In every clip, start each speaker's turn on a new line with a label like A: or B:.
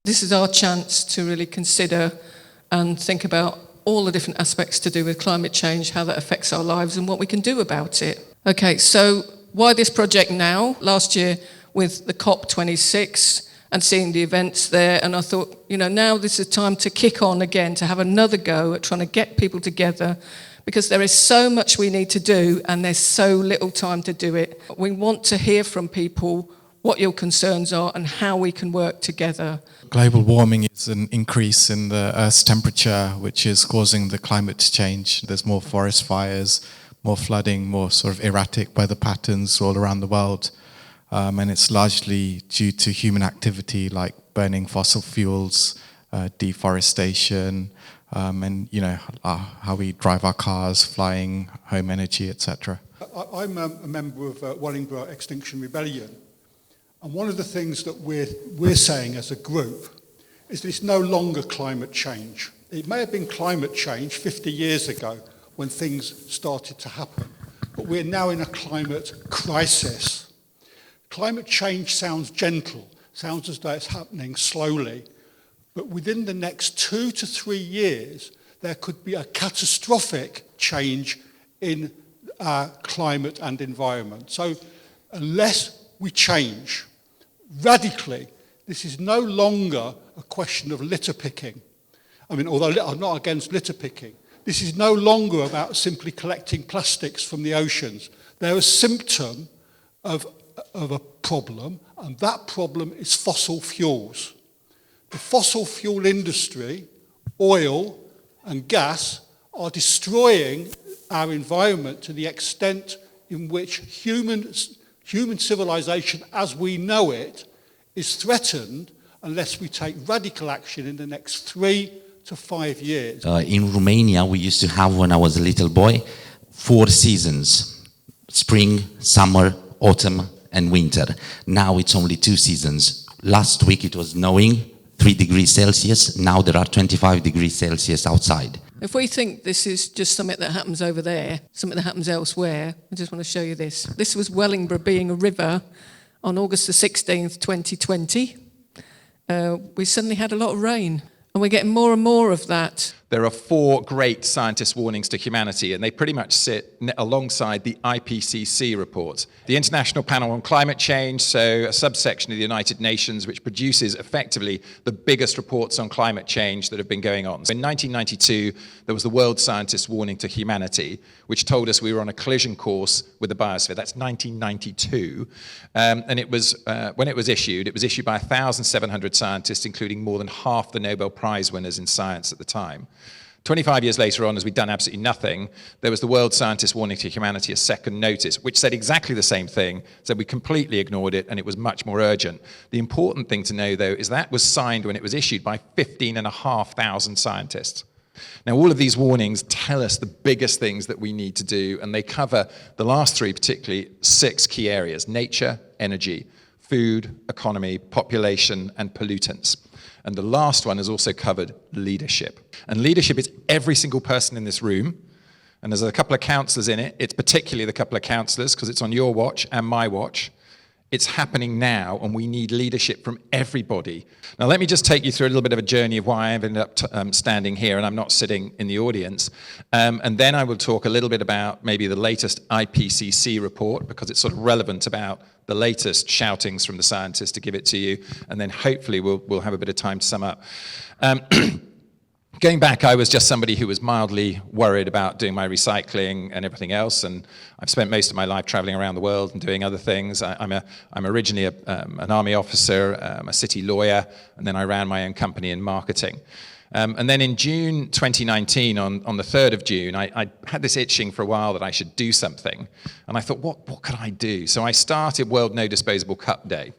A: This is our chance to really consider and think about all the different aspects to do with climate change, how that affects our lives and what we can do about it. Okay, so why this project now? Last year with the COP26 and seeing the events there, and I thought, now this is time to kick on again, to have another go at trying to get people together, because there is so much we need to do and there's so little time to do it. We want to hear from people what your concerns are and how we can work together.
B: Global warming is an increase in the Earth's temperature, which is causing the climate change. There's more forest fires, more flooding, more sort of erratic weather patterns all around the world. And it's largely due to human activity like burning fossil fuels, deforestation, and how we drive our cars, flying, home energy, etc.
C: I'm a member of Wellingborough Extinction Rebellion. And one of the things that we're saying as a group is that it's no longer climate change. It may have been climate change 50 years ago when things started to happen, but we're now in a climate crisis. Climate change sounds gentle, sounds as though it's happening slowly, but within the next 2 to 3 years, there could be a catastrophic change in our climate and environment. So unless we change radically, this is no longer a question of litter picking. I mean, although I'm not against litter picking, this is no longer about simply collecting plastics from the oceans. They're a symptom of a problem, and that problem is fossil fuels. The fossil fuel industry, oil and gas, are destroying our environment to the extent in which human civilization as we know it is threatened unless we take radical action in the next 3 to 5 years.
D: In Romania, we used to have, when I was a little boy, 4 seasons: spring, summer, autumn, and winter. Now it's only 2 seasons. Last week it was snowing, 3 degrees Celsius. Now there are 25 degrees Celsius outside.
A: If we think this is just something that happens over there, something that happens elsewhere, I just want to show you this. This was Wellingborough being a river on August the 16th, 2020. We suddenly had a lot of rain, and we're getting more and more of that.
E: There are 4 great scientist warnings to humanity, and they pretty much sit alongside the IPCC report. The International Panel on Climate Change, so a subsection of the United Nations, which produces effectively the biggest reports on climate change that have been going on. So in 1992, there was the World Scientist Warning to Humanity, which told us we were on a collision course with the biosphere. That's 1992. And it was, when it was issued by 1,700 scientists, including more than half the Nobel Prize winners in science at the time. 25 years later on, as we'd done absolutely nothing, there was the World Scientist Warning to Humanity, a second notice, which said exactly the same thing, said we completely ignored it and it was much more urgent. The important thing to know, though, is that was signed when it was issued by 15,500 scientists. Now, all of these warnings tell us the biggest things that we need to do, and they cover the last 3, particularly 6 key areas: nature, energy, food, economy, population, and pollutants. And the last one has also covered leadership. And leadership is every single person in this room. And there's a couple of councillors in it. It's particularly the couple of councillors, because it's on your watch and my watch. It's happening now, and we need leadership from everybody. Now, let me just take you through a little bit of a journey of why I've ended up standing here, and I'm not sitting in the audience. And then I will talk a little bit about maybe the latest IPCC report, because it's sort of relevant about the latest shoutings from the scientists to give it to you. And then hopefully we'll have a bit of time to sum up. Going back, I was just somebody who was mildly worried about doing my recycling and everything else, and I've spent most of my life traveling around the world and doing other things. I'm originally an army officer, a city lawyer, and then I ran my own company in marketing. And then in June 2019, on the 3rd of June, I had this itching for a while that I should do something, and I thought, what could I do? So I started World No Disposable Cup Day.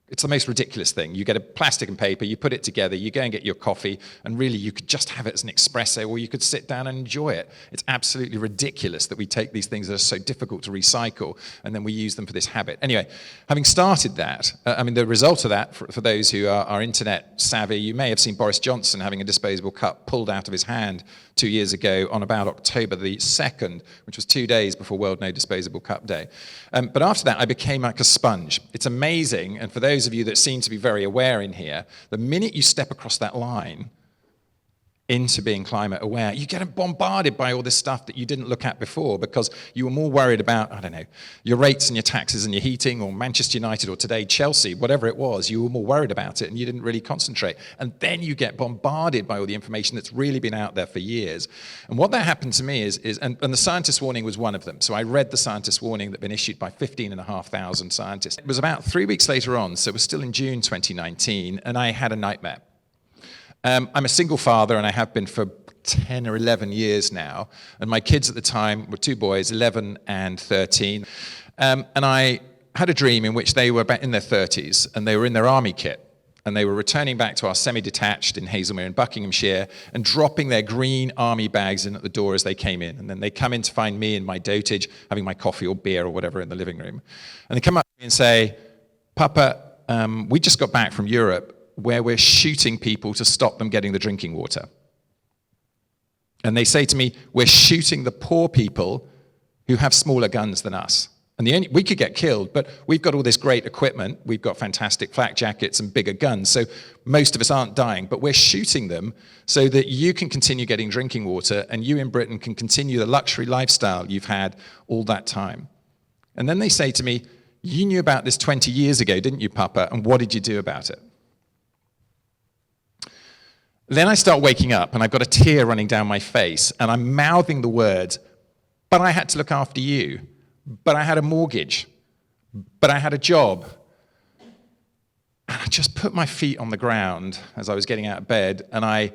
E: It's the most ridiculous thing. You get a plastic and paper, you put it together, you go and get your coffee, and really you could just have it as an espresso, or you could sit down and enjoy it. It's absolutely ridiculous that we take these things that are so difficult to recycle, and then we use them for this habit. Anyway, having started that, the result of that, for those who are internet savvy, you may have seen Boris Johnson having a disposable cup pulled out of his hand 2 years ago on about October the 2nd, which was 2 days before World No Disposable Cup Day. But after that, I became like a sponge. It's amazing, and for those those of you that seem to be very aware in here, the minute you step across that line into being climate aware, you get bombarded by all this stuff that you didn't look at before because you were more worried about, I don't know, your rates and your taxes and your heating, or Manchester United, or today Chelsea, whatever it was. You were more worried about it and you didn't really concentrate. And then you get bombarded by all the information that's really been out there for years. And what that happened to me is and the scientist warning was one of them. So I read the scientist warning that had been issued by 15,500 scientists. It was about 3 weeks later on, so it was still in June 2019, and I had a nightmare. I'm a single father, and I have been for 10 or 11 years now. And my kids at the time were two boys, 11 and 13. And I had a dream in which they were back in their 30s, and they were in their army kit. And they were returning back to our semi-detached in Haslemere in Buckinghamshire and dropping their green army bags in at the door as they came in. And then they come in to find me in my dotage, having my coffee or beer or whatever in the living room. And they come up to me and say, "Papa, we just got back from Europe, where we're shooting people to stop them getting the drinking water." And they say to me, "We're shooting the poor people who have smaller guns than us. And we could get killed, but we've got all this great equipment. We've got fantastic flak jackets and bigger guns, so most of us aren't dying. But we're shooting them so that you can continue getting drinking water, and you in Britain can continue the luxury lifestyle you've had all that time." And then they say to me, "You knew about this 20 years ago, didn't you, Papa? And what did you do about it?" Then I start waking up, and I've got a tear running down my face, and I'm mouthing the words, "But I had to look after you. But I had a mortgage. But I had a job." And I just put my feet on the ground as I was getting out of bed, and I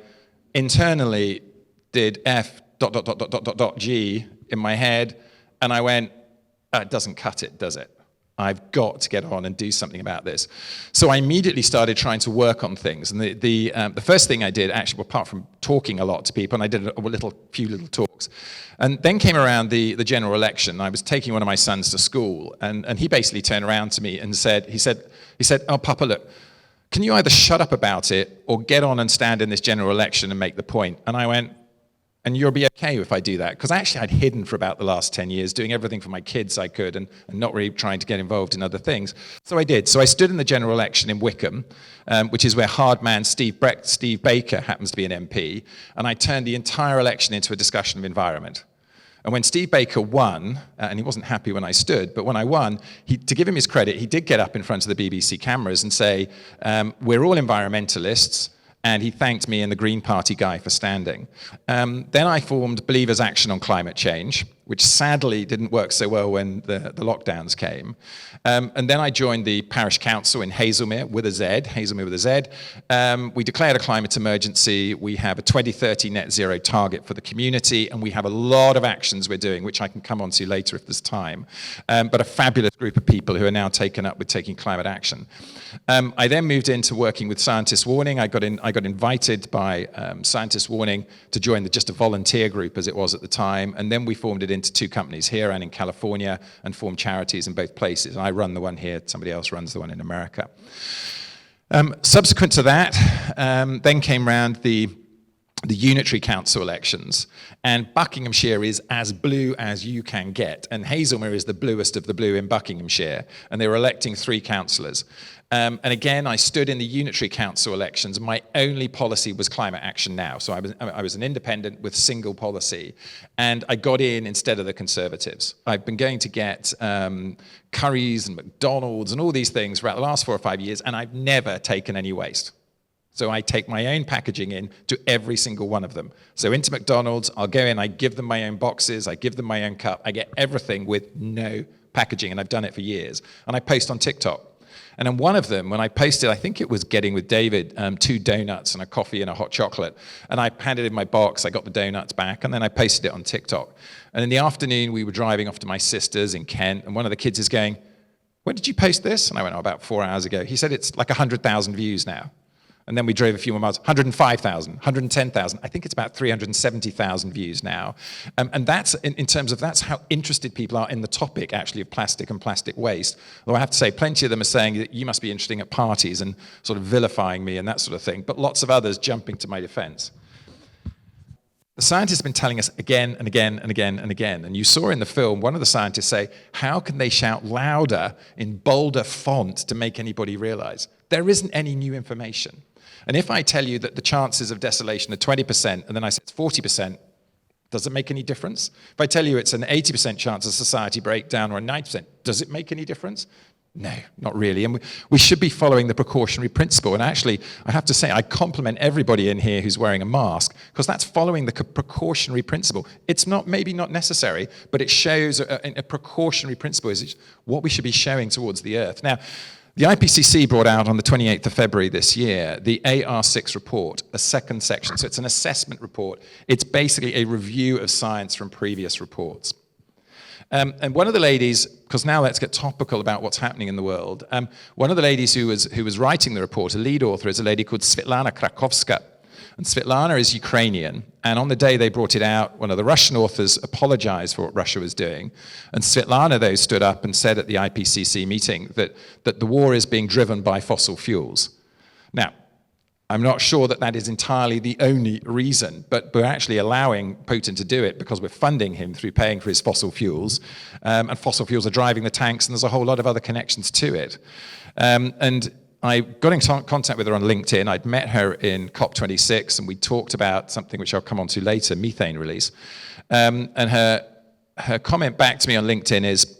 E: internally did F.G in my head, and I went, "It doesn't cut it, does it? I've got to get on and do something about this." So I immediately started trying to work on things. And the first thing I did, actually, apart from talking a lot to people, and I did a few little talks, and then came around the general election. I was taking one of my sons to school, and he basically turned around to me and said, "Oh, Papa, look, can you either shut up about it or get on and stand in this general election and make the point?" And I went, "And you'll be okay if I do that?" Because actually I'd hidden for about the last 10 years, doing everything for my kids I could and not really trying to get involved in other things. So I did. So I stood in the general election in Wickham, which is where hard man Steve Baker happens to be an MP, and I turned the entire election into a discussion of environment. And when Steve Baker won, and he wasn't happy when I stood, but when I won, to give him his credit, he did get up in front of the BBC cameras and say, "We're all environmentalists," and he thanked me and the Green Party guy for standing. Then I formed Believers Action on Climate Change, which sadly didn't work so well when the lockdowns came. And then I joined the parish council in Haslemere with a Z, Haslemere with a Z. We declared a climate emergency. We have a 2030 net zero target for the community, and we have a lot of actions we're doing, which I can come on to later if there's time. But a fabulous group of people who are now taken up with taking climate action. I then moved into working with Scientist Warning. I got invited by Scientist Warning to join just a volunteer group as it was at the time, and then we formed it into two companies here and in California, and formed charities in both places. I run the one here, somebody else runs the one in America. Subsequent to that, then came round the unitary council elections, and Buckinghamshire is as blue as you can get, and Haslemere is the bluest of the blue in Buckinghamshire, and they were electing 3 councillors. And again, I stood in the unitary council elections. My only policy was climate action now. So I was an independent with single policy. And I got in instead of the Conservatives. I've been going to get Currys and McDonald's and all these things for the last 4 or 5 years, and I've never taken any waste. So I take my own packaging in to every single one of them. So into McDonald's, I'll go in, I give them my own boxes, I give them my own cup, I get everything with no packaging, and I've done it for years. And I post on TikTok. And then one of them, when I posted, I think it was Getting with David, 2 donuts and a coffee and a hot chocolate. And I handed in my box, I got the donuts back, and then I posted it on TikTok. And in the afternoon, we were driving off to my sister's in Kent, and one of the kids is going, "When did you post this?" And I went, "Oh, about 4 hours ago." He said, "It's like 100,000 views now." And then we drove a few more miles, 105,000, 110,000. I think it's about 370,000 views now. And that's, in terms of, that's how interested people are in the topic, actually, of plastic and plastic waste. Although I have to say, plenty of them are saying that you must be interesting at parties and sort of vilifying me and that sort of thing, but lots of others jumping to my defense. The scientists have been telling us again and again and again and again. And you saw in the film one of the scientists say, how can they shout louder in bolder font to make anybody realize? There isn't any new information. And if I tell you that the chances of desolation are 20%, and then I say it's 40%, does it make any difference? If I tell you it's an 80% chance of society breakdown or a 90%, does it make any difference? No, not really. And we should be following the precautionary principle. And actually, I have to say, I compliment everybody in here who's wearing a mask, because that's following the precautionary principle. It's not maybe not necessary, but it shows a precautionary principle is what we should be showing towards the Earth. Now, the IPCC brought out on the 28th of February this year the AR6 report, a second section. So it's an assessment report. It's basically a review of science from previous reports. And one of the ladies, because now let's get topical about what's happening in the world, one of the ladies who was writing the report, a lead author, is a lady called Svetlana Krakowska. And Svetlana is Ukrainian, and on the day they brought it out, one of the Russian authors apologized for what Russia was doing. And Svetlana, though, stood up and said at the IPCC meeting that the war is being driven by fossil fuels. Now, I'm not sure that that is entirely the only reason, but we're actually allowing Putin to do it because we're funding him through paying for his fossil fuels, and fossil fuels are driving the tanks, and there's a whole lot of other connections to it. And I got in contact with her on LinkedIn. I'd met her in COP26, and we talked about something which I'll come on to later, methane release. And her comment back to me on LinkedIn is,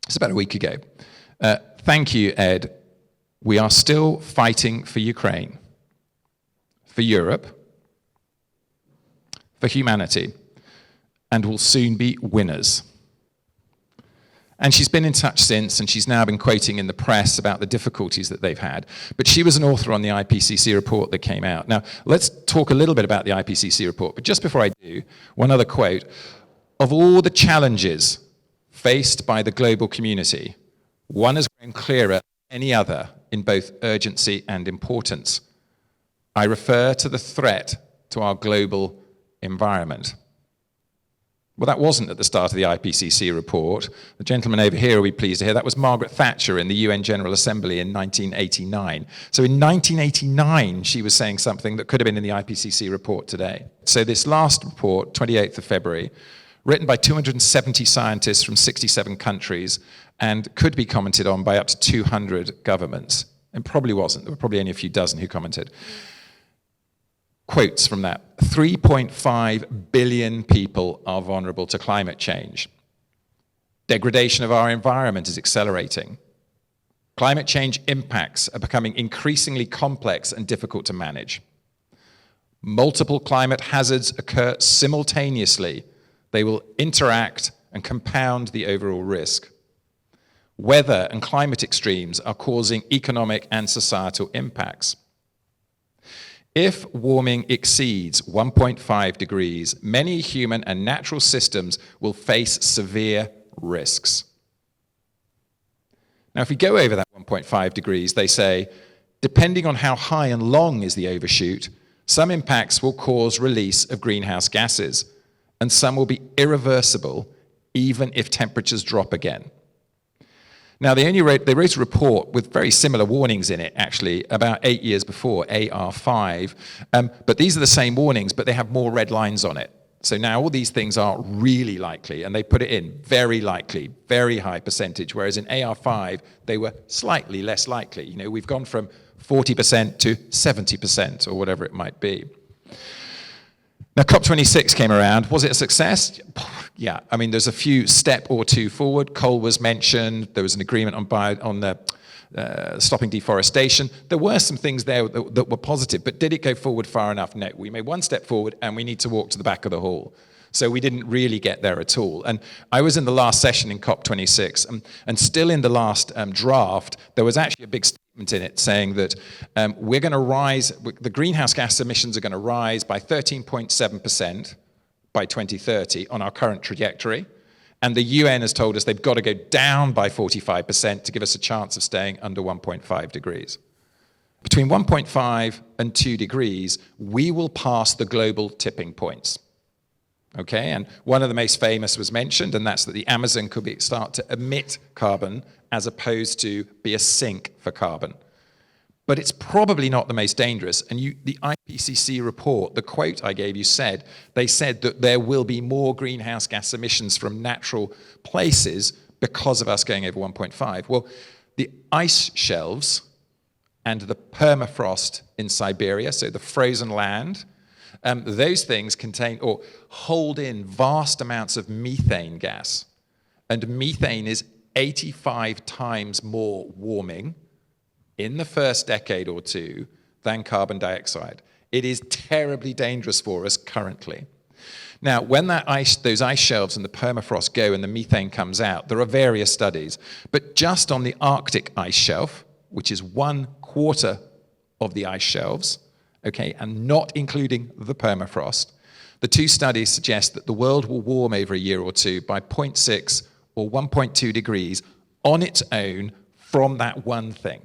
E: it's about a week ago, thank you, Ed. We are still fighting for Ukraine, for Europe, for humanity, and will soon be winners. And she's been in touch since, and she's now been quoting in the press about the difficulties that they've had. But she was an author on the IPCC report that came out. Now, let's talk a little bit about the IPCC report. But just before I do, one other quote. Of all the challenges faced by the global community, one has grown clearer than any other in both urgency and importance. I refer to the threat to our global environment. Well, that wasn't at the start of the IPCC report. The gentleman over here will be pleased to hear that was Margaret Thatcher in the UN General Assembly in 1989. So in 1989, she was saying something that could have been in the IPCC report today. So this last report, 28th of February, written by 270 scientists from 67 countries and could be commented on by up to 200 governments. And probably wasn't. There were probably only a few dozen who commented. Quotes from that. 3.5 billion people are vulnerable to climate change. Degradation of our environment is accelerating. Climate change impacts are becoming increasingly complex and difficult to manage. Multiple climate hazards occur simultaneously. They will interact and compound the overall risk. Weather and climate extremes are causing economic and societal impacts. If warming exceeds 1.5 degrees, many human and natural systems will face severe risks. Now, if we go over that 1.5 degrees, they say, depending on how high and long is the overshoot, some impacts will cause release of greenhouse gases, and some will be irreversible, even if temperatures drop again. Now, they wrote a report with very similar warnings in it, actually, about 8 years before, AR5. But these are the same warnings, but they have more red lines on it. So now all these things are really likely, and they put it in very likely, very high percentage, whereas in AR5, they were slightly less likely. You know, we've gone from 40% to 70%, or whatever it might be. Now, COP26 came around. Was it a success? Yeah. I mean, there's a few step or two forward. Coal was mentioned. There was an agreement on stopping deforestation. There were some things there that were positive, but did it go forward far enough? No. We made one step forward, and we need to walk to the back of the hall. So we didn't really get there at all. And I was in the last session in COP26, and still in the last draft, there was actually a big statement in it saying that we're going to rise, the greenhouse gas emissions are going to rise by 13.7% by 2030 on our current trajectory. And the UN has told us they've got to go down by 45% to give us a chance of staying under 1.5 degrees. Between 1.5 and 2 degrees, we will pass the global tipping points. Okay, and one of the most famous was mentioned, and that's that the Amazon could start to emit carbon as opposed to be a sink for carbon. but it's probably not the most dangerous. And the IPCC report, the quote I gave you they said that there will be more greenhouse gas emissions from natural places because of us going over 1.5. Well, the ice shelves and the permafrost in Siberia, so the frozen land, those things contain or hold in vast amounts of methane gas. And methane is 85 times more warming in the first decade or two than carbon dioxide. It is terribly dangerous for us currently. Now, when those ice shelves and the permafrost go and the methane comes out, there are various studies. But just on the Arctic ice shelf, which is 1/4 of the ice shelves, okay, and not including the permafrost, the two studies suggest that the world will warm over a year or two by 0.6 or 1.2 degrees on its own from that one thing.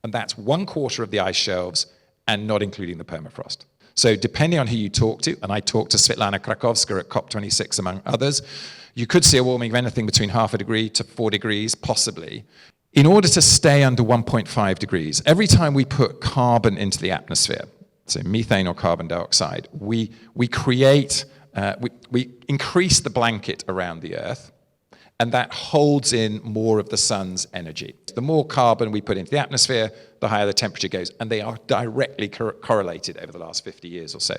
E: And that's 1/4 of the ice shelves and not including the permafrost. So depending on who you talk to, and I talked to Svetlana Krakowska at COP26 among others, you could see a warming of anything between 0.5 degree to 4 degrees, possibly. In order to stay under 1.5 degrees, every time we put carbon into the atmosphere, so methane or carbon dioxide, we increase the blanket around the Earth, and that holds in more of the sun's energy. The more carbon we put into the atmosphere, the higher the temperature goes, and they are directly correlated over the last 50 years or so.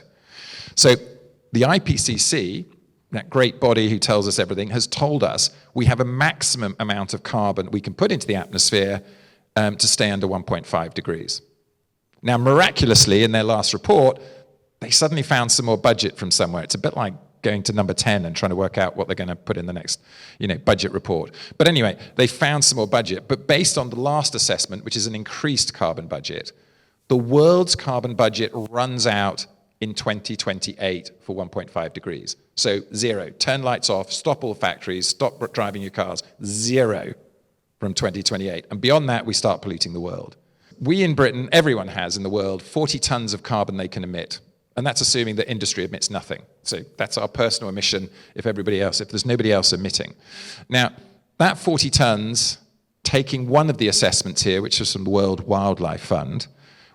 E: So the IPCC, that great body who tells us everything, has told us we have a maximum amount of carbon we can put into the atmosphere to stay under 1.5 degrees. Now, miraculously, in their last report, they suddenly found some more budget from somewhere. It's a bit like going to number 10 and trying to work out what they're going to put in the next, budget report. But anyway, they found some more budget. But based on the last assessment, which is an increased carbon budget, the world's carbon budget runs out in 2028 for 1.5 degrees. So 0. Turn lights off, stop all factories, stop driving your cars. 0 from 2028. And beyond that, we start polluting the world. We in Britain, everyone has in the world, 40 tons of carbon they can emit. And that's assuming that industry emits nothing. So that's our personal emission if there's nobody else emitting. Now, that 40 tons, taking one of the assessments here, which is from the World Wildlife Fund,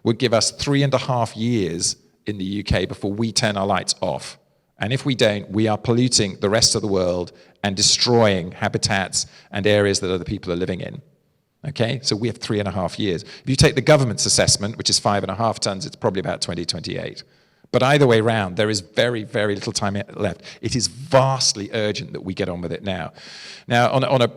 E: would give us 3.5 years in the UK before we turn our lights off. And if we don't, we are polluting the rest of the world and destroying habitats and areas that other people are living in. Okay, so we have 3.5 years. If you take the government's assessment, which is 5.5 tons, it's probably about 2028. But either way round, there is very, very little time left. It is vastly urgent that we get on with it now. Now, on a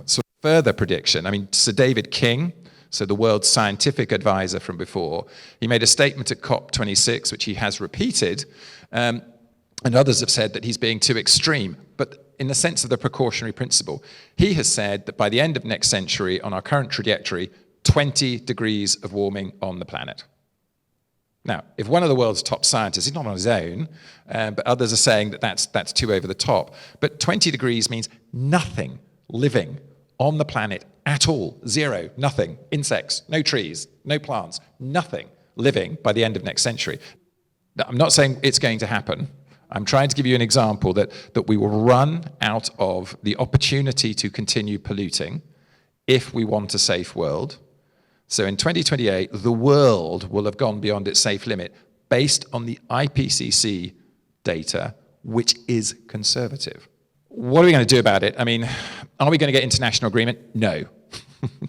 E: sort of further prediction, Sir David King, so the world's scientific advisor from before, he made a statement at COP26, which he has repeated, and others have said that he's being too extreme. But in the sense of the precautionary principle, he has said that by the end of next century, on our current trajectory, 20 degrees of warming on the planet. Now, if one of the world's top scientists, he's not on his own, but others are saying that that's too over the top. But 20 degrees means nothing living on the planet at all. 0, nothing. Insects, no trees, no plants, nothing living by the end of next century. Now, I'm not saying it's going to happen. I'm trying to give you an example that we will run out of the opportunity to continue polluting if we want a safe world. So in 2028, the world will have gone beyond its safe limit based on the IPCC data, which is conservative. What are we going to do about it? Are we going to get international agreement? No.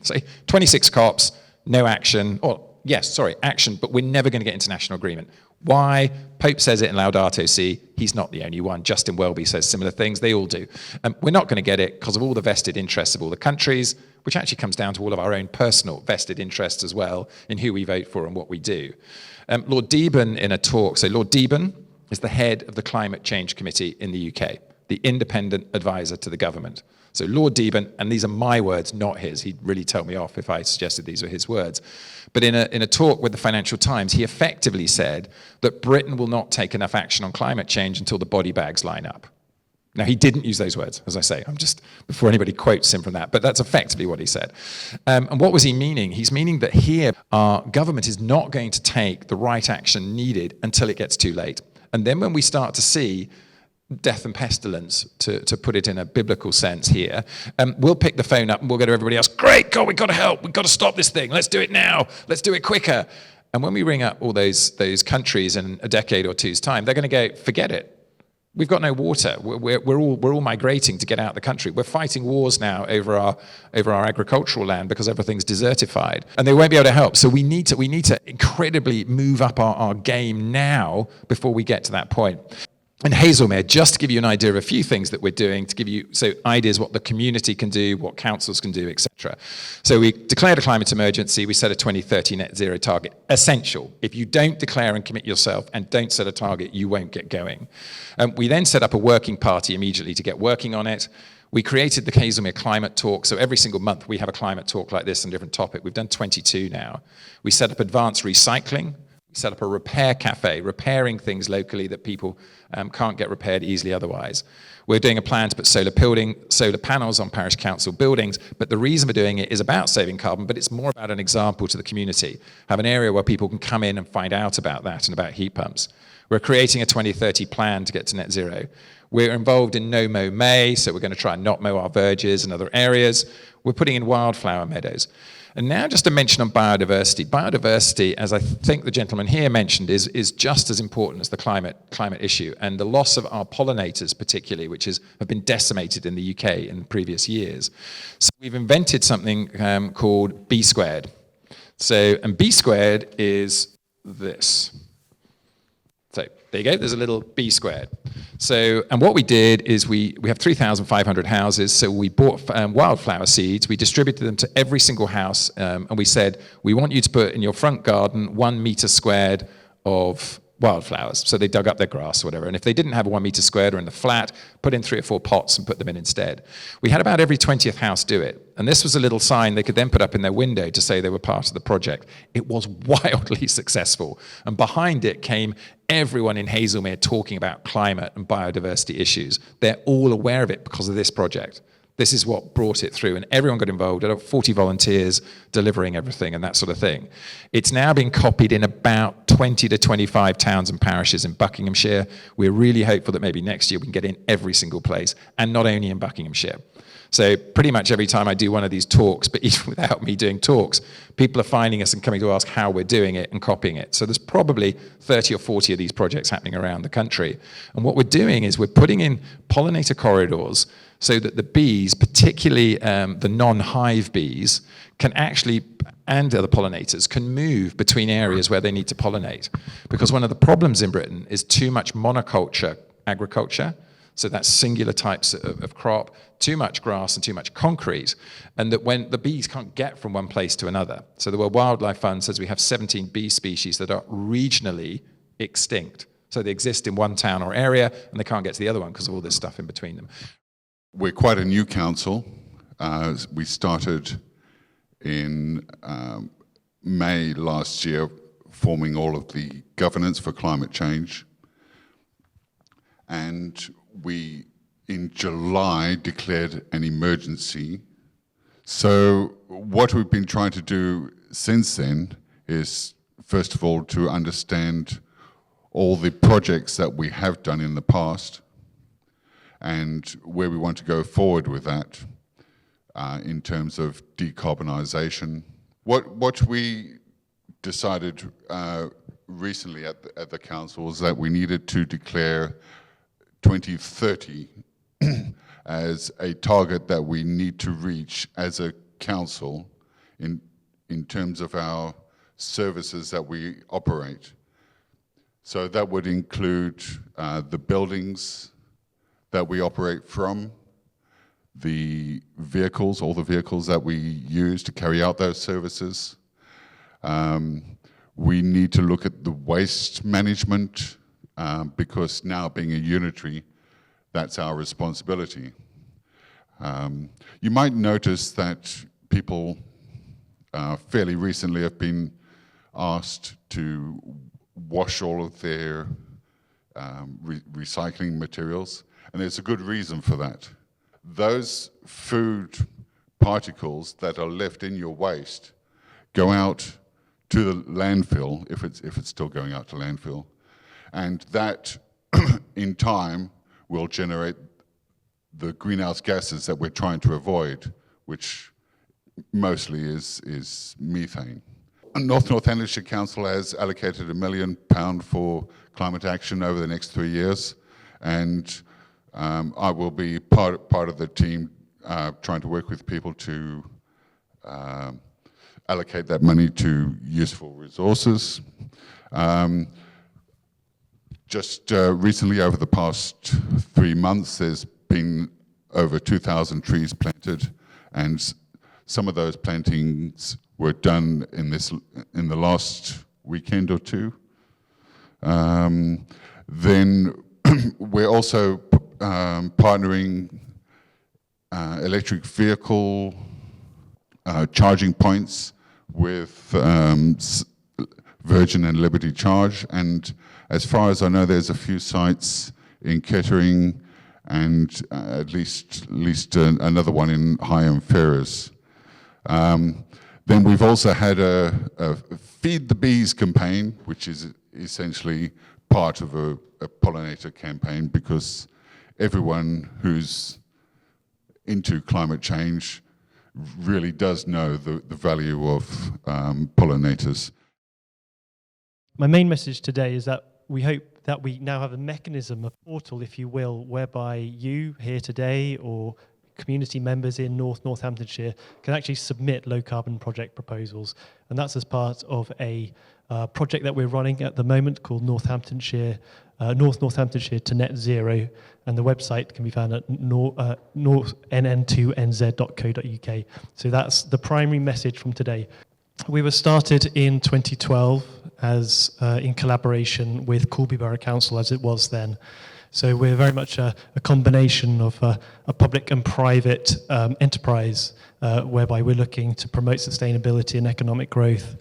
E: So 26 COPs, no action. Action, but we're never going to get international agreement. Why? Pope says it in Laudato Si. He's not the only one. Justin Welby says similar things. They all do. We're not going to get it because of all the vested interests of all the countries, which actually comes down to all of our own personal vested interests as well in who we vote for and what we do. Lord Deben in a talk, so Lord Deben is the head of the Climate Change Committee in the UK, the independent advisor to the government. So Lord Deben, and these are my words, not his. He'd really tell me off if I suggested these were his words. But in a talk with the Financial Times, he effectively said that Britain will not take enough action on climate change until the body bags line up. Now, he didn't use those words, as I say. I'm just, before anybody quotes him from that, but that's effectively what he said. And what was he meaning? He's meaning that here, our government is not going to take the right action needed until it gets too late. And then when we start to see death and pestilence, to put it in a biblical sense here. We'll pick the phone up and we'll go to everybody else, great, God, we've got to help, we've got to stop this thing, let's do it now, let's do it quicker. And when we ring up all those countries in a decade or two's time, they're going to go, forget it. We've got no water. We're all migrating to get out of the country. We're fighting wars now over our agricultural land because everything's desertified, and they won't be able to help. So we need to incredibly move up our game now before we get to that point. And Hazelmere, just to give you an idea of a few things that we're doing, to give you ideas what the community can do, what councils can do, etc. So we declared a climate emergency, we set a 2030 net zero target. Essential. If you don't declare and commit yourself and don't set a target, you won't get going. We then set up a working party immediately to get working on it. We created the Hazelmere Climate Talk, so every single month we have a climate talk like this on a different topic. We've done 22 now. We set up advanced recycling. We set up a repair cafe, repairing things locally that people can't get repaired easily otherwise. We're doing a plan to put solar panels on parish council buildings, but the reason we're doing it is about saving carbon, but it's more about an example to the community. Have an area where people can come in and find out about that and about heat pumps. We're creating a 2030 plan to get to net zero. We're involved in No Mow May, so we're going to try and not mow our verges and other areas. We're putting in wildflower meadows. And now just a mention on biodiversity. Biodiversity, as I think the gentleman here mentioned, is just as important as the climate issue. And the loss of our pollinators particularly, which have been decimated in the UK in previous years. So we've invented something called B squared. And B squared is this. So there you go, there's a little B squared. And what we did is we have 3,500 houses, so we bought wildflower seeds, we distributed them to every single house, and we said, we want you to put in your front garden 1 meter squared of wildflowers. So they dug up their grass or whatever, and if they didn't have a 1 meter squared or in the flat, put in 3 or 4 pots and put them in instead. We had about every 20th house do it, and this was a little sign they could then put up in their window to say they were part of the project. It was wildly successful, and behind it came everyone in Hazelmere talking about climate and biodiversity issues. They're all aware of it because of this project. This is what brought it through, and everyone got involved. There are 40 volunteers delivering everything and that sort of thing. It's now been copied in about 20 to 25 towns and parishes in Buckinghamshire. We're really hopeful that maybe next year we can get in every single place, and not only in Buckinghamshire. So pretty much every time I do one of these talks, but even without me doing talks, people are finding us and coming to ask how we're doing it and copying it. So there's probably 30 or 40 of these projects happening around the country. And what we're doing is we're putting in pollinator corridors so that the bees, particularly the non-hive bees, can actually, and other pollinators, can move between areas where they need to pollinate. Because one of the problems in Britain is too much monoculture agriculture. So that's singular types of crop, too much grass and too much concrete, and that when the bees can't get from one place to another. So the World Wildlife Fund says we have 17 bee species that are regionally extinct. So they exist in one town or area, and they can't get to the other one because of all this stuff in between them.
F: We're quite a new council. We started in May last year, forming all of the governance for climate change. And we, in July, declared an emergency. So what we've been trying to do since then is, first of all, to understand all the projects that we have done in the past and where we want to go forward with that in terms of decarbonisation. What we decided recently at the council was that we needed to declare 2030 as a target that we need to reach as a council in terms of our services that we operate. So that would include the buildings that we operate from, the vehicles, all the vehicles that we use to carry out those services. We need to look at the waste management, because now being a unitary, that's our responsibility. You might notice that people fairly recently have been asked to wash all of their recycling materials, and there's a good reason for that. Those food particles that are left in your waste go out to the landfill, if it's still going out to landfill, and that in time will generate the greenhouse gases that we're trying to avoid, which mostly is methane. Northamptonshire Council has allocated £1 million for climate action over the next 3 years, and I will be part of the team trying to work with people to allocate that money to useful resources. Just recently, over the past 3 months, there's been over 2,000 trees planted, and some of those plantings were done in the last weekend or two. Then we're also partnering electric vehicle charging points with Virgin and Liberty Charge, and as far as I know, there's a few sites in Kettering and at least another one in Higham Ferrers. Then we've also had a Feed the Bees campaign, which is essentially part of a pollinator campaign, because everyone who's into climate change really does know the value of pollinators.
G: My main message today is that we hope that we now have a mechanism, a portal, if you will, whereby you here today or community members in Northamptonshire can actually submit low carbon project proposals. And that's as part of a project that we're running at the moment called Northamptonshire to Net Zero, and the website can be found at nn2nz.co.uk. So that's the primary message from today. We were started in 2012 as in collaboration with Corby Borough Council, as it was then. So we're very much a combination of a public and private enterprise, whereby we're looking to promote sustainability and economic growth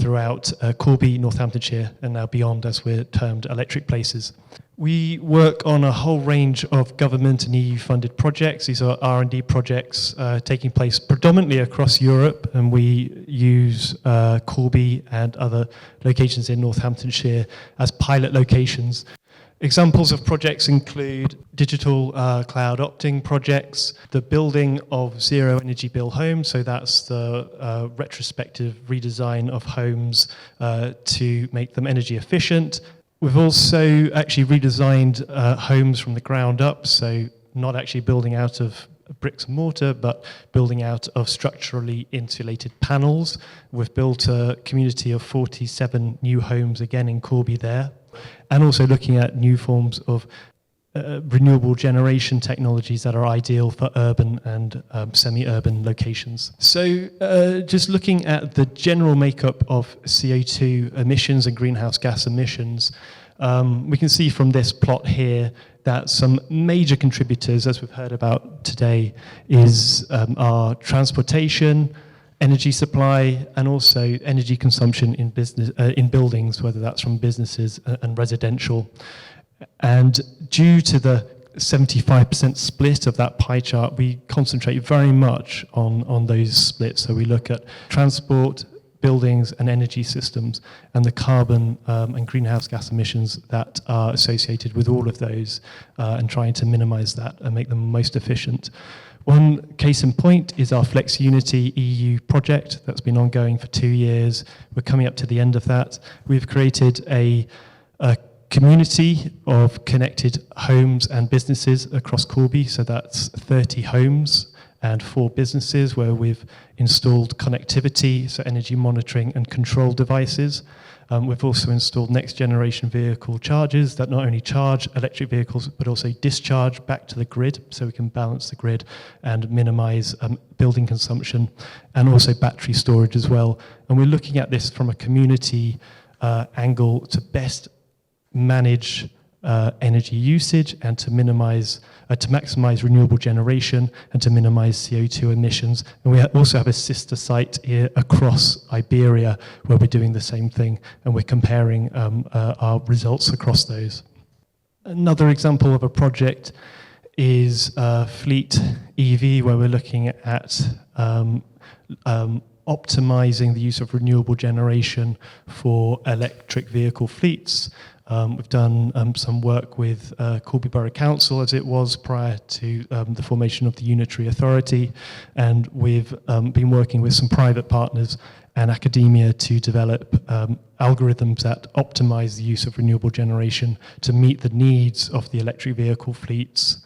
G: throughout Corby, Northamptonshire, and now beyond, as we're termed, electric places. We work on a whole range of government and EU-funded projects. These are R&D projects taking place predominantly across Europe, and we use Corby and other locations in Northamptonshire as pilot locations. Examples of projects include digital cloud opting projects, the building of zero energy bill homes, so that's the retrospective redesign of homes to make them energy efficient. We've also actually redesigned homes from the ground up, so not actually building out of bricks and mortar, but building out of structurally insulated panels. We've built a community of 47 new homes again in Corby there, and also looking at new forms of renewable generation technologies that are ideal for urban and semi-urban locations. So just looking at the general makeup of CO2 emissions and greenhouse gas emissions, we can see from this plot here that some major contributors, as we've heard about today, are transportation, energy supply, and also energy consumption in buildings, whether that's from businesses and residential. And due to the 75% split of that pie chart, we concentrate very much on those splits. So we look at transport, buildings and energy systems, and the carbon and greenhouse gas emissions that are associated with all of those, and trying to minimize that and make them most efficient. One case in point is our Flex Unity EU project that's been ongoing for 2 years. We're coming up to the end of that. We've created a community of connected homes and businesses across Corby, so that's 30 homes and 4 businesses where we've installed connectivity, so energy monitoring and control devices. We've also installed next generation vehicle chargers that not only charge electric vehicles but also discharge back to the grid, so we can balance the grid and minimize building consumption, and also battery storage as well. And we're looking at this from a community angle to best manage energy usage and to maximize renewable generation and to minimize CO2 emissions. And we also have a sister site here across Iberia where we're doing the same thing, and we're comparing our results across those. Another example of a project is Fleet EV, where we're looking at optimizing the use of renewable generation for electric vehicle fleets. We've done some work with Corby Borough Council, as it was prior to the formation of the Unitary Authority, and we've been working with some private partners and academia to develop algorithms that optimize the use of renewable generation to meet the needs of the electric vehicle fleets.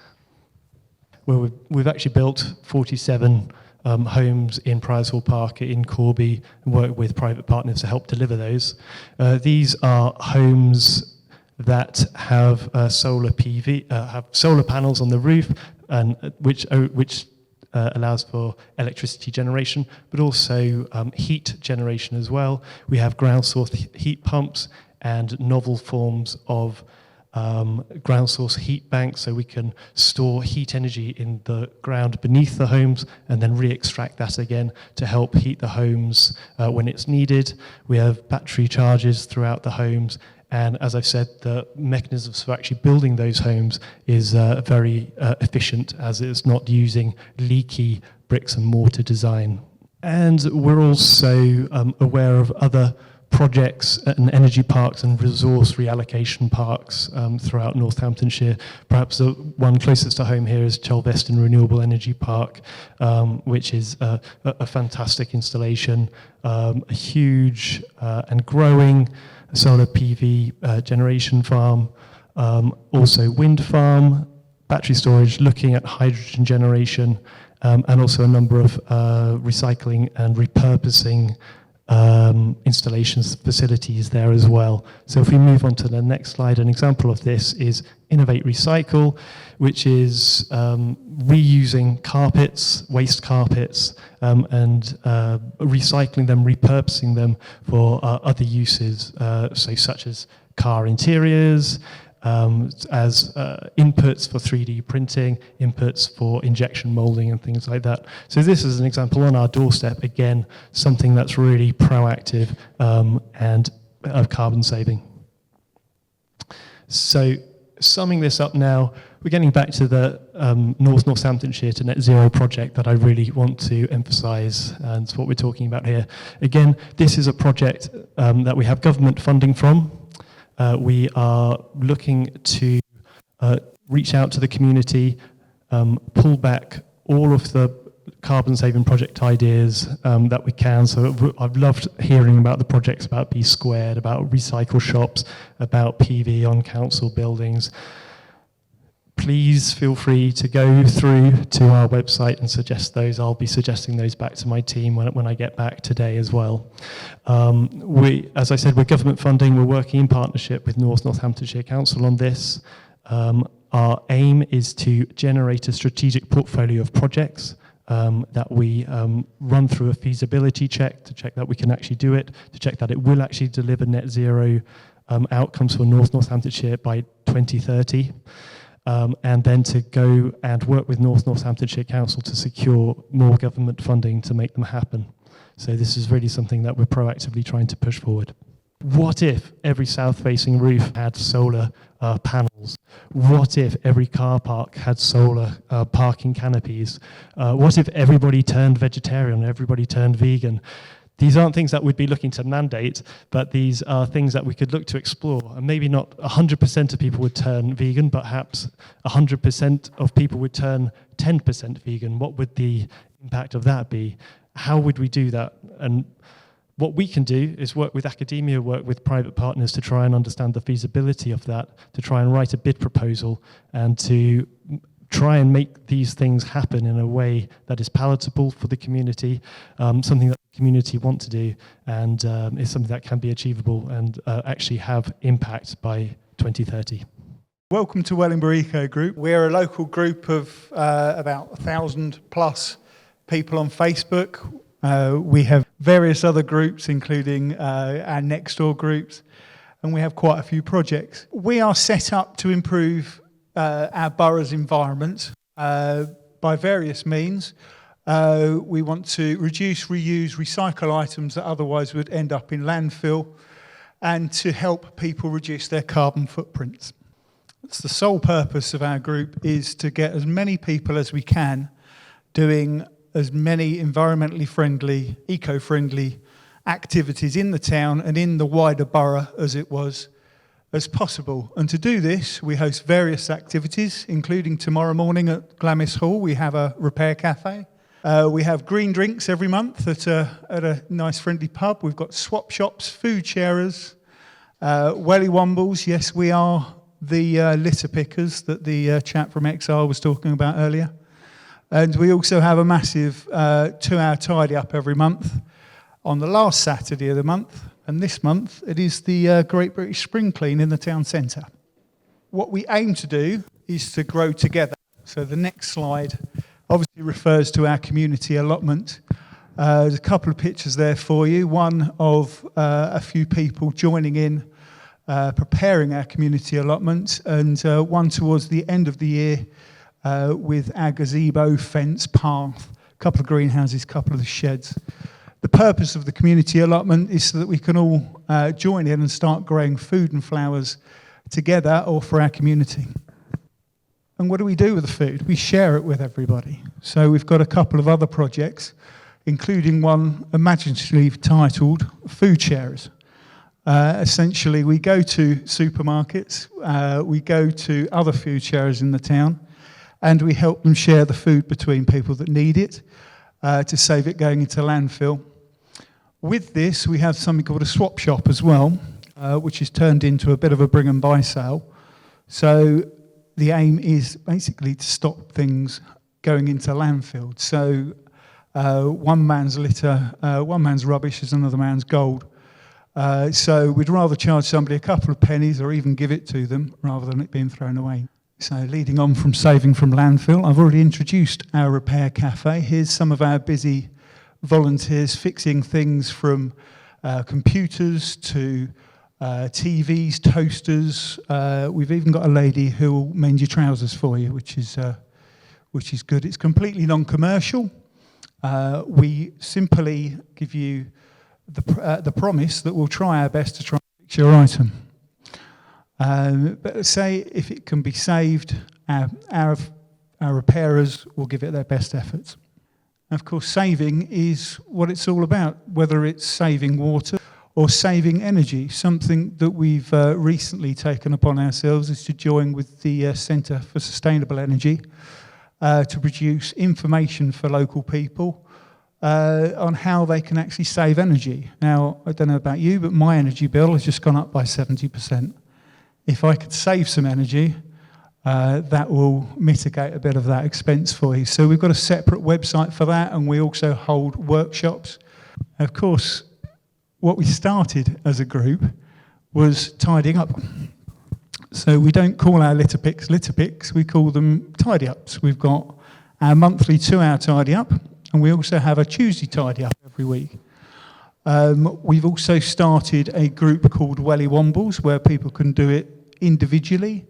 G: Where we've actually built 47 homes in Priors Hall Park in Corby and worked with private partners to help deliver those. These are homes that have solar PV, have solar panels on the roof, and which allows for electricity generation, but also heat generation as well. We have ground source heat pumps and novel forms of ground source heat banks, so we can store heat energy in the ground beneath the homes and then re-extract that again to help heat the homes when it's needed. We have battery charges throughout the homes, and as I've said, the mechanisms for actually building those homes is very efficient, as it's not using leaky bricks and mortar design. And we're also aware of other projects and energy parks and resource reallocation parks throughout Northamptonshire. Perhaps the one closest to home here is Chelveston Renewable Energy Park, which is a fantastic installation, a huge and growing solar PV generation farm, also wind farm, battery storage, looking at hydrogen generation, and also a number of recycling and repurposing installations, facilities there as well. So if we move on to the next slide, an example of this is Innovate Recycle, which is reusing carpets, waste carpets, and recycling them, repurposing them for other uses, so such as car interiors, as inputs for 3D printing, inputs for injection molding and things like that. So this is an example on our doorstep, again, something that's really proactive and of carbon saving. So summing this up now, we're getting back to the Northamptonshire to Net Zero project that I really want to emphasise, and it's what we're talking about here. Again, this is a project that we have government funding from. We are looking to reach out to the community, pull back all of the carbon saving project ideas that we can. So I've loved hearing about the projects about B Squared, about recycle shops, about PV on council buildings. Please feel free to go through to our website and suggest those. I'll be suggesting those back to my team when I get back today as well. As I said, we're government funding. We're working in partnership with Northamptonshire Council on this. Our aim is to generate a strategic portfolio of projects that we run through a feasibility check to check that we can actually do it, to check that it will actually deliver net zero outcomes for Northamptonshire by 2030. And then to go and work with Northamptonshire Council to secure more government funding to make them happen. So this is really something that we're proactively trying to push forward. What if every south-facing roof had solar panels? What if every car park had solar parking canopies? What if everybody turned vegetarian, everybody turned vegan? These aren't things that we'd be looking to mandate, but these are things that we could look to explore. And maybe not 100% of people would turn vegan, but perhaps 100% of people would turn 10% vegan. What would the impact of that be? How would we do that? And what we can do is work with academia, work with private partners to try and understand the feasibility of that, to try and write a bid proposal, and to try and make these things happen in a way that is palatable for the community, something that the community want to do, and is something that can be achievable and actually have impact by 2030.
H: Welcome to Wellingborough Eco Group. We're a local group of about 1,000 plus people on Facebook. We have various other groups, including our next door groups, and we have quite a few projects. We are set up to improve our borough's environment by various means. We want to reduce, reuse, recycle items that otherwise would end up in landfill, and to help people reduce their carbon footprints. It's the sole purpose of our group is to get as many people as we can doing as many environmentally friendly, eco-friendly activities in the town and in the wider borough as possible. And to do this, we host various activities, including tomorrow morning at Glamis Hall. We have a repair cafe. We have green drinks every month at a nice friendly pub. We've got swap shops, food sharers, Wombles. Yes, we are the litter pickers that the chap from XR was talking about earlier. And we also have a massive 2-hour tidy up every month on the last Saturday of the month. And this month, it is the Great British Spring Clean in the town centre. What we aim to do is to grow together. So the next slide obviously refers to our community allotment. There's a couple of pictures there for you. One of a few people joining in, preparing our community allotment, and one towards the end of the year with our gazebo, fence, path, a couple of greenhouses, a couple of the sheds. The purpose of the community allotment is so that we can all join in and start growing food and flowers together or for our community. And what do we do with the food? We share it with everybody. So we've got a couple of other projects, including one imaginatively titled Food Sharers. Essentially, we go to supermarkets, we go to other food sharers in the town, and we help them share the food between people that need it to save it going into landfill. With this, we have something called a swap shop as well, which is turned into a bit of a bring and buy sale. So the aim is basically to stop things going into landfill. So one man's litter, one man's rubbish is another man's gold. So we'd rather charge somebody a couple of pennies or even give it to them rather than it being thrown away. So leading on from saving from landfill, I've already introduced our repair cafe. Here's some of our busy volunteers fixing things from computers to TVs, toasters. We've even got a lady who will mend your trousers for you, which is good. It's completely non-commercial. We simply give you the promise that we'll try our best to try and fix your item. But say if it can be saved, our repairers will give it their best efforts. Of course, saving is what it's all about, whether it's saving water or saving energy. Something that we've recently taken upon ourselves is to join with the Centre for Sustainable Energy to produce information for local people on how they can actually save energy. Now, I don't know about you, but my energy bill has just gone up by 70%. If I could save some energy, that will mitigate a bit of that expense for you. So we've got a separate website for that, and we also hold workshops. Of course, what we started as a group was tidying up. So we don't call our litter picks, we call them tidy ups. We've got our monthly 2-hour tidy up, and we also have a Tuesday tidy up every week. We've also started a group called Wombles, where people can do it individually.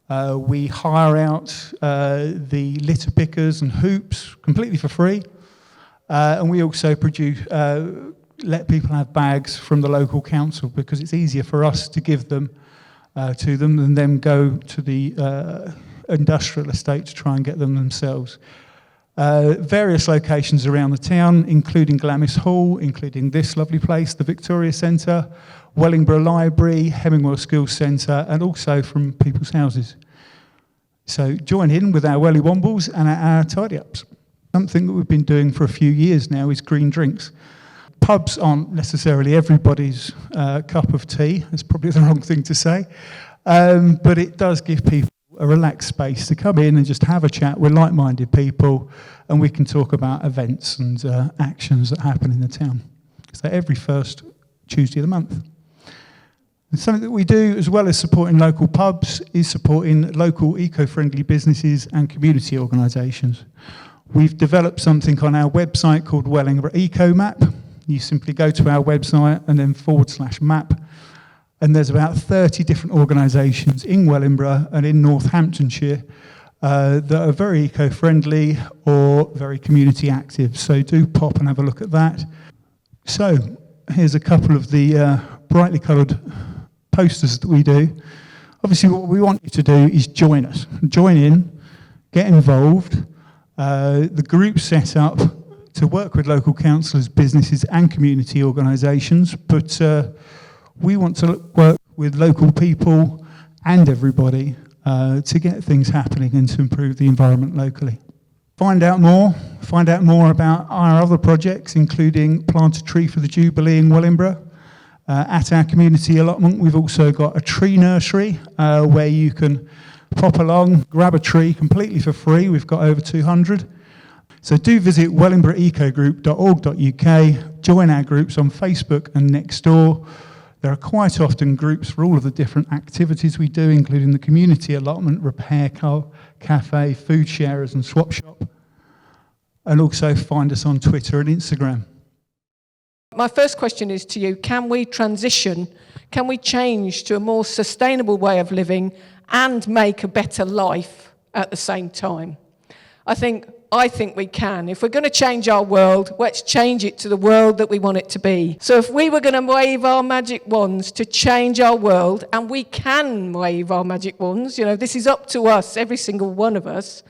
H: We hire out the litter pickers and hoops completely for free. And we also let people have bags from the local council because it's easier for us to give them to them than them go to the industrial estate to try and get them themselves. Various locations around the town, including Glamis Hall, including this lovely place, the Victoria Centre, Wellingborough Library, Hemingway Skills Centre, and also from people's houses. So join in with our Wombles and our tidy ups. Something that we've been doing for a few years now is green drinks. Pubs aren't necessarily everybody's cup of tea. That's probably the wrong thing to say. But it does give people a relaxed space to come in and just have a chat with like-minded people, and we can talk about events and actions that happen in the town. So every first Tuesday of the month. And something that we do, as well as supporting local pubs, is supporting local eco-friendly businesses and community organisations. We've developed something on our website called Wellingborough Eco Map. You simply go to our website and then /map. And there's about 30 different organisations in Wellingborough and in Northamptonshire that are very eco-friendly or very community active. So do pop and have a look at that. So here's a couple of the brightly coloured posters that we do. Obviously what we want you to do is join us. Join in, get involved. The group's set up to work with local councillors, businesses and community organisations, but we want to work with local people and everybody to get things happening and to improve the environment locally. Find out more about our other projects, including Plant a Tree for the Jubilee in Wellingborough. At our community allotment, we've also got a tree nursery where you can pop along, grab a tree completely for free. We've got over 200. So do visit wellingborougheecogroup.org.uk, join our groups on Facebook and Nextdoor. There are quite often groups for all of the different activities we do, including the community allotment, repair cafe, food sharers and swap shop. And also find us on Twitter and Instagram.
A: My first question is to you, can we transition, can we change to a more sustainable way of living and make a better life at the same time? I think we can. If we're going to change our world, let's change it to the world that we want it to be. So if we were going to wave our magic wands to change our world, and we can wave our magic wands, this is up to us, every single one of us,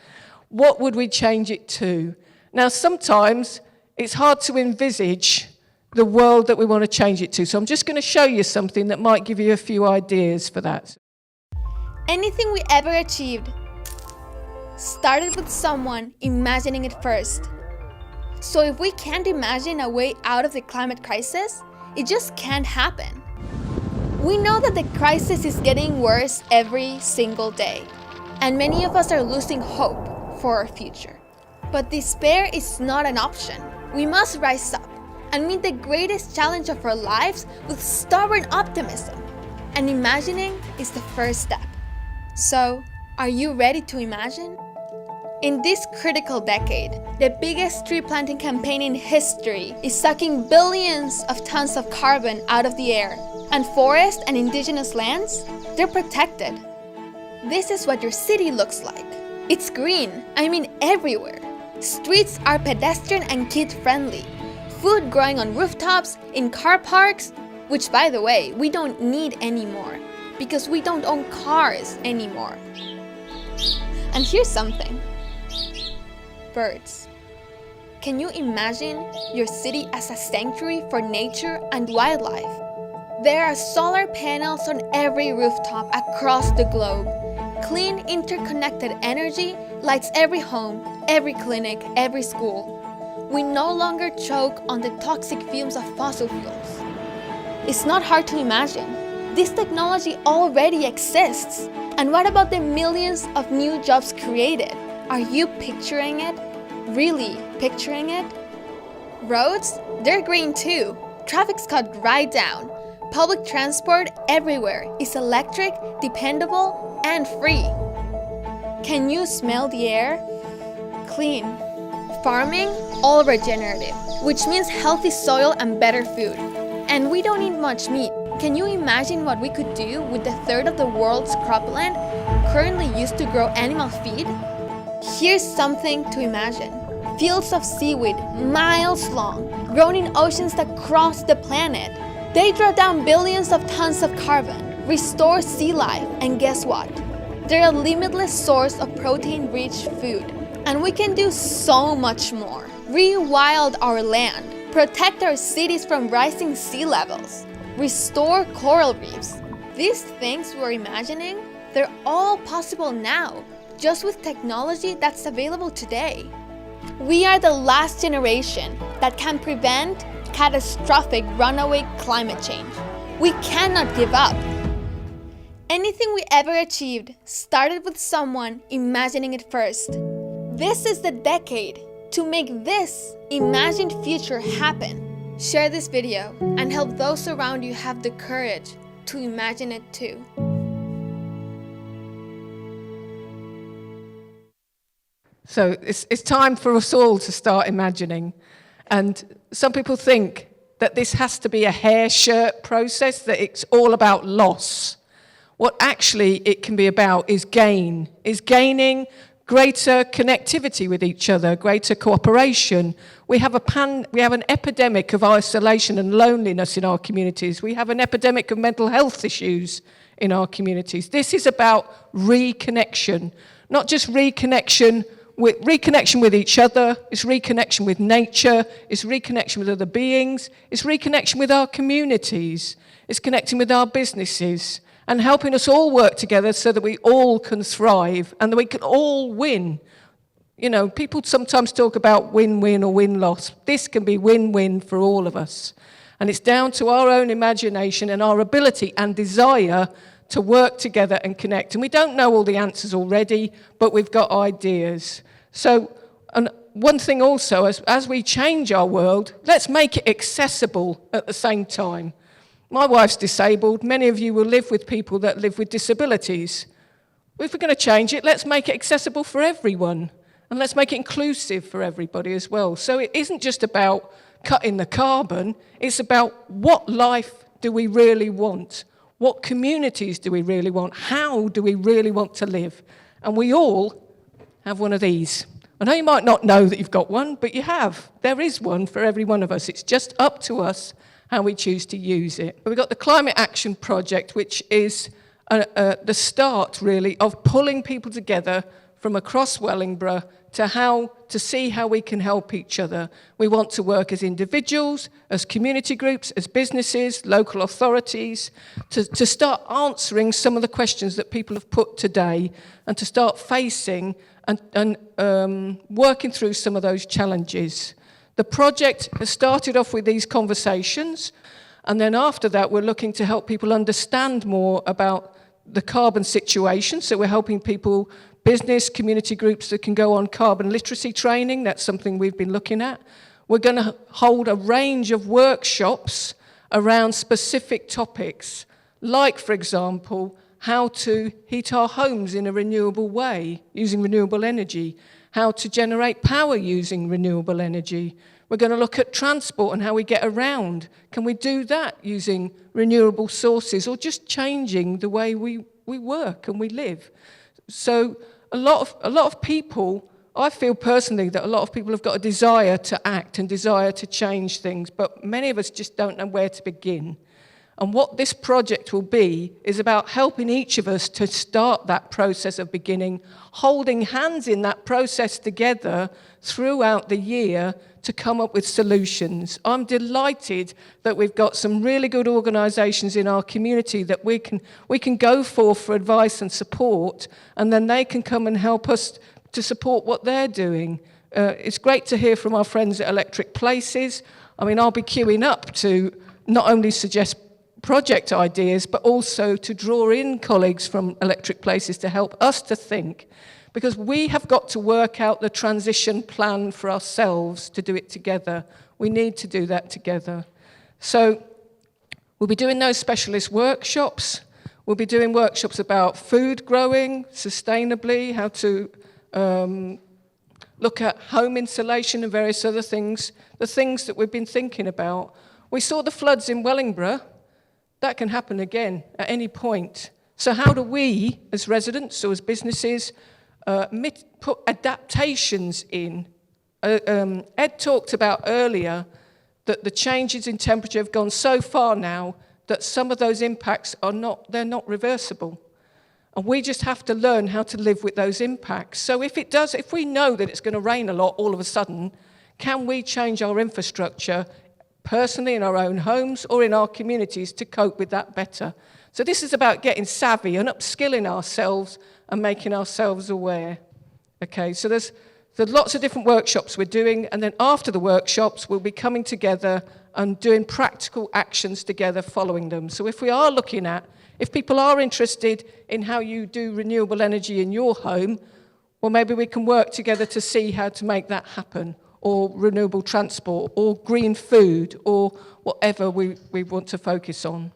A: what would we change it to? Now, sometimes it's hard to envisage the world that we want to change it to. So I'm just going to show you something that might give you a few ideas for that.
I: Anything we ever achieved started with someone imagining it first. So if we can't imagine a way out of the climate crisis, it just can't happen. We know that the crisis is getting worse every single day, and many of us are losing hope for our future. But despair is not an option. We must rise up and meet the greatest challenge of our lives with stubborn optimism. And imagining is the first step. So, are you ready to imagine? In this critical decade, the biggest tree planting campaign in history is sucking billions of tons of carbon out of the air. And forests and indigenous lands, they're protected. This is what your city looks like. It's green, everywhere. Streets are pedestrian and kid-friendly. Food growing on rooftops, in car parks, which, by the way, we don't need anymore because we don't own cars anymore. And here's something. Birds. Can you imagine your city as a sanctuary for nature and wildlife? There are solar panels on every rooftop across the globe. Clean, interconnected energy lights every home, every clinic, every school. We no longer choke on the toxic fumes of fossil fuels. It's not hard to imagine. This technology already exists. And what about the millions of new jobs created? Are you picturing it? Really picturing it? Roads? They're green too. Traffic's cut right down. Public transport everywhere is electric, dependable, and free. Can you smell the air? Clean. Farming? All regenerative, which means healthy soil and better food. And we don't eat much meat. Can you imagine what we could do with the third of the world's cropland currently used to grow animal feed? Here's something to imagine. Fields of seaweed, miles long, grown in oceans that cross the planet. They draw down billions of tons of carbon, restore sea life, and guess what? They're a limitless source of protein-rich food. And we can do so much more. Rewild our land, protect our cities from rising sea levels, restore coral reefs. These things we're imagining, they're all possible now, just with technology that's available today. We are the last generation that can prevent catastrophic runaway climate change. We cannot give up. Anything we ever achieved started with someone imagining it first. This is the decade to make this imagined future happen. Share this video and help those around you have the courage to imagine it too.
A: So it's time for us all to start imagining. And some people think that this has to be a hair shirt process, that it's all about loss. What actually it can be about is gaining greater connectivity with each other, greater cooperation. We have an epidemic of isolation and loneliness in our communities. We have an epidemic of mental health issues in our communities. This is about reconnection, not just reconnection reconnection with each other, it's reconnection with nature, it's reconnection with other beings, it's reconnection with our communities, it's connecting with our businesses, and helping us all work together so that we all can thrive and that we can all win. You know, people sometimes talk about win-win or win-loss. This can be win-win for all of us. And it's down to our own imagination and our ability and desire to work together and connect. And we don't know all the answers already, but we've got ideas. So, and one thing also, as we change our world, let's make it accessible at the same time. My wife's disabled. Many of you will live with people that live with disabilities. If we're going to change it, let's make it accessible for everyone. And let's make it inclusive for everybody as well. So it isn't just about cutting the carbon, it's about what life do we really want? What communities do we really want? How do we really want to live? And we all have one of these. I know you might not know that you've got one, but you have. There is one for every one of us. It's just up to us how we choose to use it. We've got the Climate Action Project, which is the start, really, of pulling people together from across Wellingborough to see how we can help each other. We want to work as individuals, as community groups, as businesses, local authorities, to start answering some of the questions that people have put today and to start facing and working through some of those challenges. The project has started off with these conversations, and then after that we're looking to help people understand more about the carbon situation. So we're helping people, business, community groups that can go on carbon literacy training. That's something we've been looking at. We're going to hold a range of workshops around specific topics, like, for example, how to heat our homes in a renewable way, using renewable energy, how to generate power using renewable energy. We're going to look at transport and how we get around. Can we do that using renewable sources or just changing the way we work and we live? So a lot of people, I feel personally that a lot of people have got a desire to act and desire to change things, but many of us just don't know where to begin. And what this project will be is about helping each of us to start that process of beginning, holding hands in that process together throughout the year to come up with solutions. I'm delighted that we've got some really good organisations in our community that we can go for advice and support, and then they can come and help us to support what they're doing. It's great to hear from our friends at Electric Places. I mean, I'll be queuing up to not only suggest project ideas, but also to draw in colleagues from Electric Places to help us to think, because we have got to work out the transition plan for ourselves to do it together. We need to do that together. So we'll be doing those specialist workshops. We'll be doing workshops about food growing sustainably, how to look at home insulation and various other things, the things that we've been thinking about. We saw the floods in Wellingborough. That can happen again at any point. So how do we, as residents or as businesses, put adaptations in? Ed talked about earlier that the changes in temperature have gone so far now that some of those impacts they're not reversible. And we just have to learn how to live with those impacts. So if we know that it's going to rain a lot all of a sudden, can we change our infrastructure personally in our own homes or in our communities to cope with that better? So this is about getting savvy and upskilling ourselves and making ourselves aware. Okay, so there's lots of different workshops we're doing, and then after the workshops we'll be coming together and doing practical actions together following them. So if people are interested in how you do renewable energy in your home, well, maybe we can work together to see how to make that happen, or renewable transport, or green food, or whatever we want to focus on.